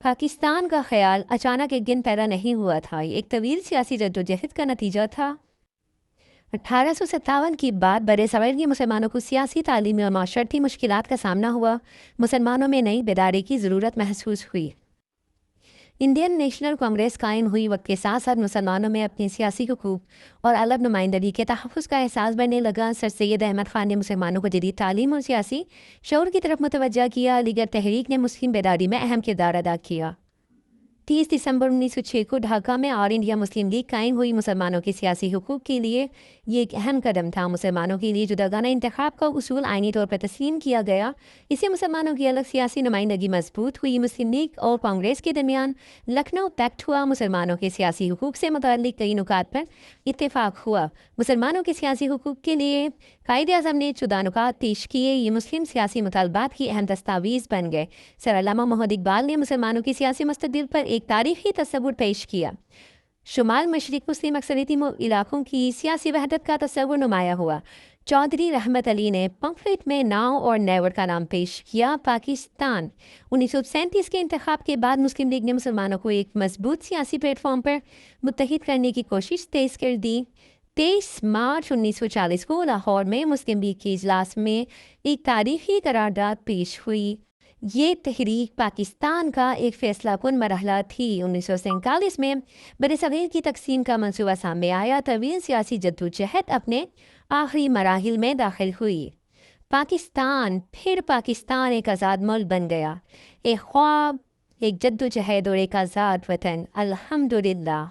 پاکستان کا خیال اچانک ایک دن پیدا نہیں ہوا تھا، یہ ایک طویل سیاسی جدوجہد کا نتیجہ تھا۔ 1857 کی بعد برے صغیر کے مسلمانوں کو سیاسی، تعلیمی اور معاشرتی مشکلات کا سامنا ہوا۔ مسلمانوں میں نئی بیداری کی ضرورت محسوس ہوئی۔ انڈین نیشنل کانگریس قائم ہوئی وقت کے ساتھ ساتھ مسلمانوں میں اپنے سیاسی حقوق اور الگ نمائندگی کے تحفظ کا احساس بڑھنے لگا۔ سر سید احمد خان نے مسلمانوں کو جدید تعلیم اور سیاسی شعور کی طرف متوجہ کیا۔ علی گڑھ تحریک نے مسلم بیداری میں اہم کردار ادا کیا۔ 30 دسمبر 1906 کو ڈھاکہ میں آل انڈیا مسلم لیگ قائم ہوئی۔ مسلمانوں کے سیاسی حقوق کے لیے یہ ایک اہم قدم تھا۔ مسلمانوں کے لیے جداگانہ انتخاب کا اصول آئینی طور پر تسلیم کیا گیا۔ اس سے مسلمانوں کی الگ سیاسی نمائندگی مضبوط ہوئی۔ مسلم لیگ اور کانگریس کے درمیان لکھنؤ پیکٹ ہوا۔ مسلمانوں کے سیاسی حقوق سے متعلق کئی نکات پر اتفاق ہوا۔ مسلمانوں کے سیاسی حقوق کے لیے قائد اعظم نے 14 نکات پیش کیے۔ یہ مسلم سیاسی مطالبات کی اہم دستاویز بن گئے۔ سر علامہ محمد اقبال نے مسلمانوں کی سیاسی مستقبل پر ایک تاریخی تصور پیش کیا۔ شمال مشرق مسلم اکثریتی علاقوں کی سیاسی وحدت کا تصور نمایاں ہوا۔ چودھری رحمت علی نے پمفلٹ میں ناؤ اور نیور کا نام پیش کیا۔ پاکستان 1937 کے انتخاب کے بعد مسلم لیگ نے مسلمانوں کو ایک مضبوط سیاسی پلیٹ فارم پر متحد کرنے کی کوشش تیز کر دی۔ 23 مارچ 1940 کو لاہور میں مسلم لیگ کے اجلاس میں ایک تاریخی قرارداد پیش ہوئی۔ یہ تحریک پاکستان کا ایک فیصلہ کن مرحلہ تھی۔ 1947 میں برصغیر کی تقسیم کا منصوبہ سامنے آیا۔ طویل سیاسی جدوجہد اپنے آخری مراحل میں داخل ہوئی۔ پاکستان ایک آزاد ملک بن گیا۔ ایک خواب، ایک جدوجہد اور ایک آزاد وطن۔ الحمدللہ۔